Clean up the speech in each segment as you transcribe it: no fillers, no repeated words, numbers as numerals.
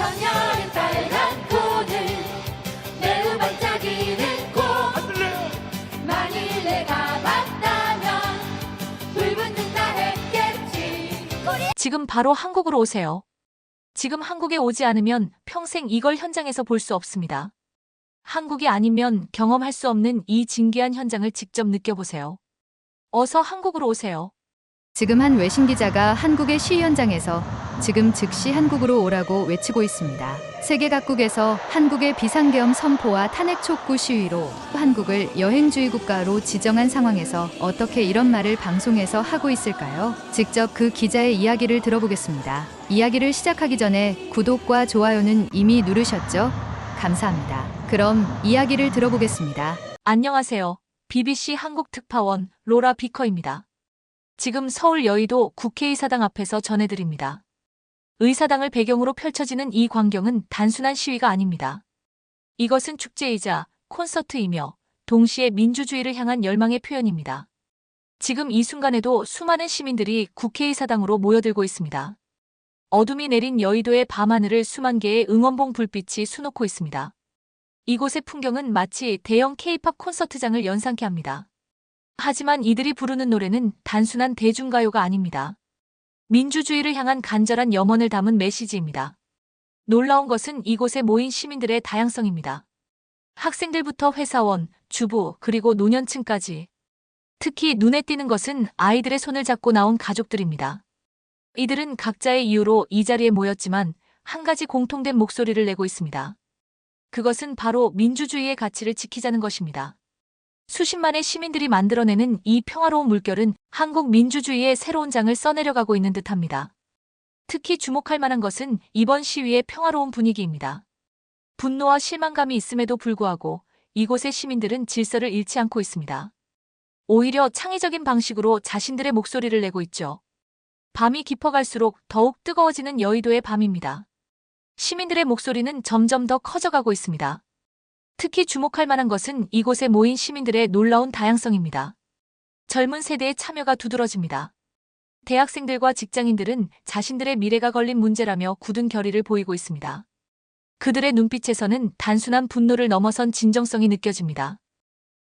선녀의 빨간 코는 매우 반짝이는 꽃. 만일 내가 맞다면 불붙는다 했겠지. 지금 바로 한국으로 오세요. 지금 한국에 오지 않으면 평생 이걸 현장에서 볼 수 없습니다. 한국이 아니면 경험할 수 없는 이 진귀한 현장을 직접 느껴보세요. 어서 한국으로 오세요. 지금 한 외신 기자가 한국의 시위 현장에서 지금 즉시 한국으로 오라고 외치고 있습니다. 세계 각국에서 한국의 비상계엄 선포와 탄핵 촉구 시위로 한국을 여행주의 국가로 지정한 상황에서 어떻게 이런 말을 방송에서 하고 있을까요? 직접 그 기자의 이야기를 들어보겠습니다. 이야기를 시작하기 전에 구독과 좋아요는 이미 누르셨죠? 감사합니다. 그럼 이야기를 들어보겠습니다. 안녕하세요. BBC 한국 특파원 로라 비커입니다. 지금 서울 여의도 국회의사당 앞에서 전해드립니다. 의사당을 배경으로 펼쳐지는 이 광경은 단순한 시위가 아닙니다. 이것은 축제이자 콘서트이며 동시에 민주주의를 향한 열망의 표현입니다. 지금 이 순간에도 수많은 시민들이 국회의사당으로 모여들고 있습니다. 어둠이 내린 여의도의 밤하늘을 수만 개의 응원봉 불빛이 수놓고 있습니다. 이곳의 풍경은 마치 대형 K-팝 콘서트장을 연상케 합니다. 하지만 이들이 부르는 노래는 단순한 대중가요가 아닙니다. 민주주의를 향한 간절한 염원을 담은 메시지입니다. 놀라운 것은 이곳에 모인 시민들의 다양성입니다. 학생들부터 회사원, 주부, 그리고 노년층까지. 특히 눈에 띄는 것은 아이들의 손을 잡고 나온 가족들입니다. 이들은 각자의 이유로 이 자리에 모였지만 한 가지 공통된 목소리를 내고 있습니다. 그것은 바로 민주주의의 가치를 지키자는 것입니다. 수십만의 시민들이 만들어내는 이 평화로운 물결은 한국 민주주의의 새로운 장을 써내려가고 있는 듯합니다. 특히 주목할 만한 것은 이번 시위의 평화로운 분위기입니다. 분노와 실망감이 있음에도 불구하고 이곳의 시민들은 질서를 잃지 않고 있습니다. 오히려 창의적인 방식으로 자신들의 목소리를 내고 있죠. 밤이 깊어갈수록 더욱 뜨거워지는 여의도의 밤입니다. 시민들의 목소리는 점점 더 커져가고 있습니다. 특히 주목할 만한 것은 이곳에 모인 시민들의 놀라운 다양성입니다. 젊은 세대의 참여가 두드러집니다. 대학생들과 직장인들은 자신들의 미래가 걸린 문제라며 굳은 결의를 보이고 있습니다. 그들의 눈빛에서는 단순한 분노를 넘어선 진정성이 느껴집니다.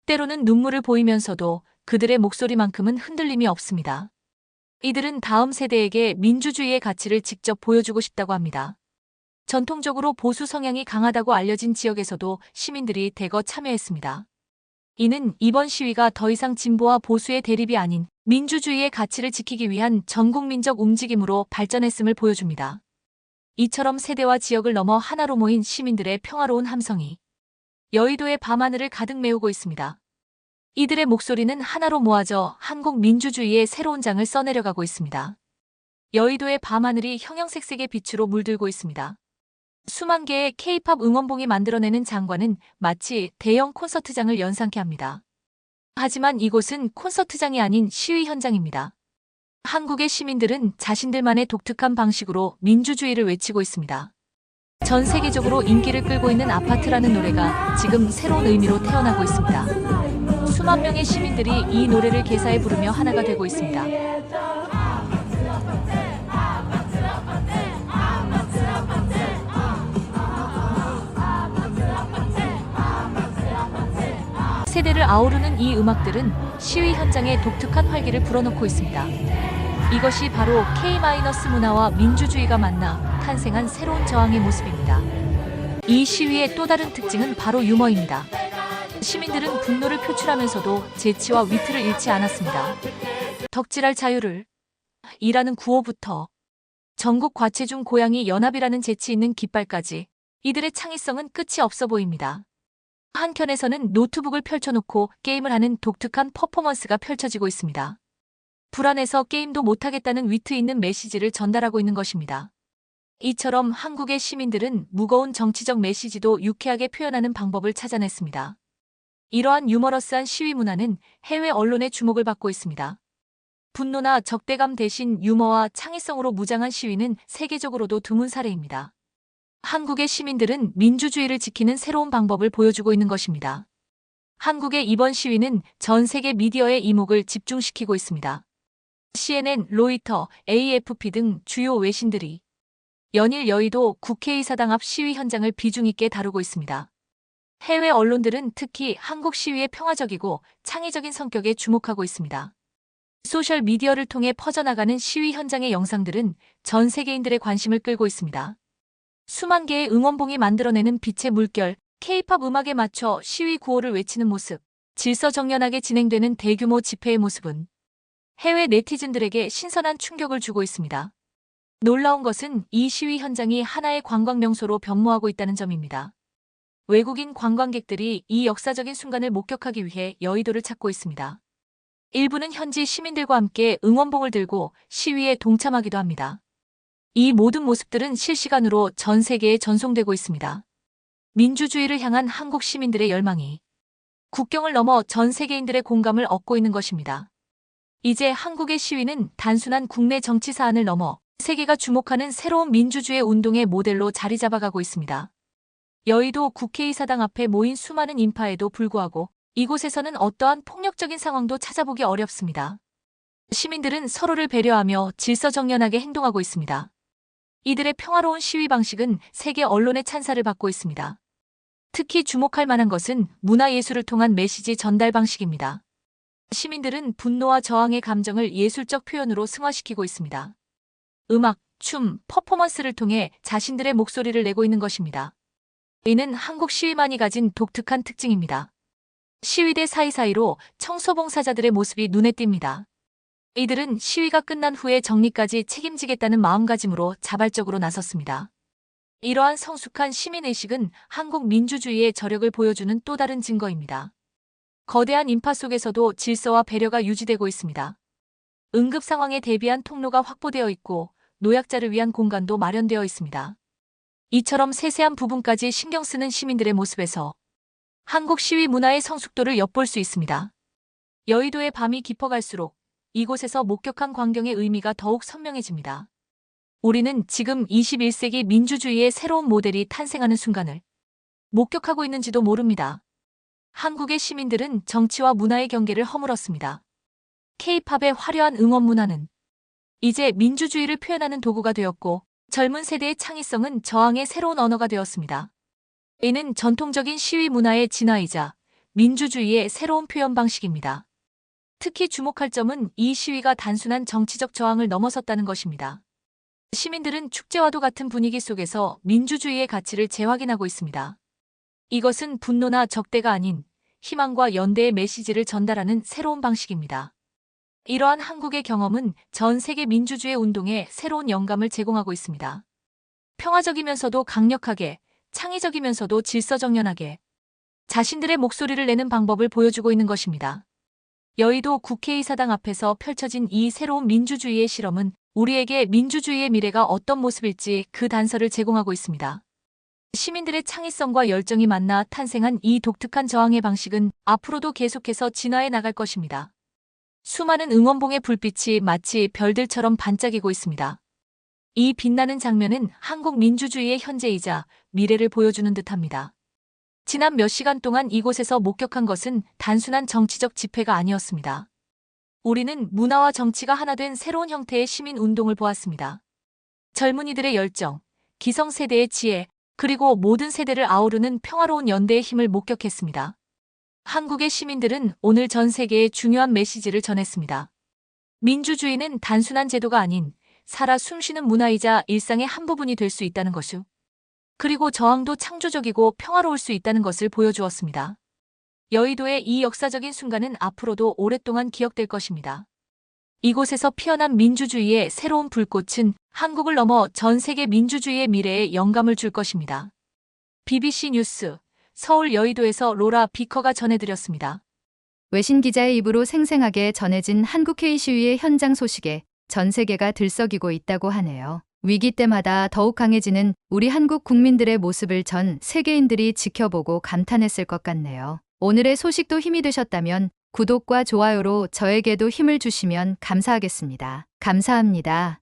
때로는 눈물을 보이면서도 그들의 목소리만큼은 흔들림이 없습니다. 이들은 다음 세대에게 민주주의의 가치를 직접 보여주고 싶다고 합니다. 전통적으로 보수 성향이 강하다고 알려진 지역에서도 시민들이 대거 참여했습니다. 이는 이번 시위가 더 이상 진보와 보수의 대립이 아닌 민주주의의 가치를 지키기 위한 전국민적 움직임으로 발전했음을 보여줍니다. 이처럼 세대와 지역을 넘어 하나로 모인 시민들의 평화로운 함성이 여의도의 밤하늘을 가득 메우고 있습니다. 이들의 목소리는 하나로 모아져 한국 민주주의의 새로운 장을 써내려가고 있습니다. 여의도의 밤하늘이 형형색색의 빛으로 물들고 있습니다. 수만 개의 K-팝 응원봉이 만들어내는 장관은 마치 대형 콘서트장을 연상케 합니다. 하지만 이곳은 콘서트장이 아닌 시위 현장입니다. 한국의 시민들은 자신들만의 독특한 방식으로 민주주의를 외치고 있습니다. 전 세계적으로 인기를 끌고 있는 아파트라는 노래가 지금 새로운 의미로 태어나고 있습니다. 수만 명의 시민들이 이 노래를 개사해 부르며 하나가 되고 있습니다. 세대를 아우르는 이 음악들은 시위 현장에 독특한 활기를 불어넣고 있습니다. 이것이 바로 K- 문화와 민주주의가 만나 탄생한 새로운 저항의 모습입니다. 이 시위의 또 다른 특징은 바로 유머입니다. 시민들은 분노를 표출하면서도 재치와 위트를 잃지 않았습니다. 덕질할 자유를 이라는 구호부터 전국 과체중 고양이 연합이라는 재치 있는 깃발까지 이들의 창의성은 끝이 없어 보입니다. 한켠에서는 노트북을 펼쳐놓고 게임을 하는 독특한 퍼포먼스가 펼쳐지고 있습니다. 불안해서 게임도 못하겠다는 위트 있는 메시지를 전달하고 있는 것입니다. 이처럼 한국의 시민들은 무거운 정치적 메시지도 유쾌하게 표현하는 방법을 찾아냈습니다. 이러한 유머러스한 시위 문화는 해외 언론의 주목을 받고 있습니다. 분노나 적대감 대신 유머와 창의성으로 무장한 시위는 세계적으로도 드문 사례입니다. 한국의 시민들은 민주주의를 지키는 새로운 방법을 보여주고 있는 것입니다. 한국의 이번 시위는 전 세계 미디어의 이목을 집중시키고 있습니다. CNN, 로이터, AFP 등 주요 외신들이 연일 여의도 국회의사당 앞 시위 현장을 비중 있게 다루고 있습니다. 해외 언론들은 특히 한국 시위의 평화적이고 창의적인 성격에 주목하고 있습니다. 소셜미디어를 통해 퍼져나가는 시위 현장의 영상들은 전 세계인들의 관심을 끌고 있습니다. 수만 개의 응원봉이 만들어내는 빛의 물결, K-팝 음악에 맞춰 시위 구호를 외치는 모습, 질서정연하게 진행되는 대규모 집회의 모습은 해외 네티즌들에게 신선한 충격을 주고 있습니다. 놀라운 것은 이 시위 현장이 하나의 관광 명소로 변모하고 있다는 점입니다. 외국인 관광객들이 이 역사적인 순간을 목격하기 위해 여의도를 찾고 있습니다. 일부는 현지 시민들과 함께 응원봉을 들고 시위에 동참하기도 합니다. 이 모든 모습들은 실시간으로 전 세계에 전송되고 있습니다. 민주주의를 향한 한국 시민들의 열망이 국경을 넘어 전 세계인들의 공감을 얻고 있는 것입니다. 이제 한국의 시위는 단순한 국내 정치 사안을 넘어 세계가 주목하는 새로운 민주주의 운동의 모델로 자리 잡아가고 있습니다. 여의도 국회의사당 앞에 모인 수많은 인파에도 불구하고 이곳에서는 어떠한 폭력적인 상황도 찾아보기 어렵습니다. 시민들은 서로를 배려하며 질서정연하게 행동하고 있습니다. 이들의 평화로운 시위 방식은 세계 언론의 찬사를 받고 있습니다. 특히 주목할 만한 것은 문화예술을 통한 메시지 전달 방식입니다. 시민들은 분노와 저항의 감정을 예술적 표현으로 승화시키고 있습니다. 음악, 춤, 퍼포먼스를 통해 자신들의 목소리를 내고 있는 것입니다. 이는 한국 시위만이 가진 독특한 특징입니다. 시위대 사이사이로 청소봉사자들의 모습이 눈에 띕니다. 이들은 시위가 끝난 후에 정리까지 책임지겠다는 마음가짐으로 자발적으로 나섰습니다. 이러한 성숙한 시민의식은 한국 민주주의의 저력을 보여주는 또 다른 증거입니다. 거대한 인파 속에서도 질서와 배려가 유지되고 있습니다. 응급 상황에 대비한 통로가 확보되어 있고 노약자를 위한 공간도 마련되어 있습니다. 이처럼 세세한 부분까지 신경 쓰는 시민들의 모습에서 한국 시위 문화의 성숙도를 엿볼 수 있습니다. 여의도의 밤이 깊어갈수록 이곳에서 목격한 광경의 의미가 더욱 선명해집니다. 우리는 지금 21세기 민주주의의 새로운 모델이 탄생하는 순간을 목격하고 있는지도 모릅니다. 한국의 시민들은 정치와 문화의 경계를 허물었습니다. K-팝의 화려한 응원 문화는 이제 민주주의를 표현하는 도구가 되었고 젊은 세대의 창의성은 저항의 새로운 언어가 되었습니다. 이는 전통적인 시위 문화의 진화이자 민주주의의 새로운 표현 방식입니다. 특히 주목할 점은 이 시위가 단순한 정치적 저항을 넘어섰다는 것입니다. 시민들은 축제와도 같은 분위기 속에서 민주주의의 가치를 재확인하고 있습니다. 이것은 분노나 적대가 아닌 희망과 연대의 메시지를 전달하는 새로운 방식입니다. 이러한 한국의 경험은 전 세계 민주주의 운동에 새로운 영감을 제공하고 있습니다. 평화적이면서도 강력하게, 창의적이면서도 질서정연하게 자신들의 목소리를 내는 방법을 보여주고 있는 것입니다. 여의도 국회의사당 앞에서 펼쳐진 이 새로운 민주주의의 실험은 우리에게 민주주의의 미래가 어떤 모습일지 그 단서를 제공하고 있습니다. 시민들의 창의성과 열정이 만나 탄생한 이 독특한 저항의 방식은 앞으로도 계속해서 진화해 나갈 것입니다. 수많은 응원봉의 불빛이 마치 별들처럼 반짝이고 있습니다. 이 빛나는 장면은 한국 민주주의의 현재이자 미래를 보여주는 듯합니다. 지난 몇 시간 동안 이곳에서 목격한 것은 단순한 정치적 집회가 아니었습니다. 우리는 문화와 정치가 하나 된 새로운 형태의 시민 운동을 보았습니다. 젊은이들의 열정, 기성세대의 지혜, 그리고 모든 세대를 아우르는 평화로운 연대의 힘을 목격했습니다. 한국의 시민들은 오늘 전 세계에 중요한 메시지를 전했습니다. 민주주의는 단순한 제도가 아닌 살아 숨쉬는 문화이자 일상의 한 부분이 될 수 있다는 것을, 그리고 저항도 창조적이고 평화로울 수 있다는 것을 보여주었습니다. 여의도의 이 역사적인 순간은 앞으로도 오랫동안 기억될 것입니다. 이곳에서 피어난 민주주의의 새로운 불꽃은 한국을 넘어 전 세계 민주주의의 미래에 영감을 줄 것입니다. BBC 뉴스 서울 여의도에서 로라 비커가 전해드렸습니다. 외신 기자의 입으로 생생하게 전해진 한국 회의 시위의 현장 소식에 전 세계가 들썩이고 있다고 하네요. 위기 때마다 더욱 강해지는 우리 한국 국민들의 모습을 전 세계인들이 지켜보고 감탄했을 것 같네요. 오늘의 소식도 힘이 되셨다면 구독과 좋아요로 저에게도 힘을 주시면 감사하겠습니다. 감사합니다.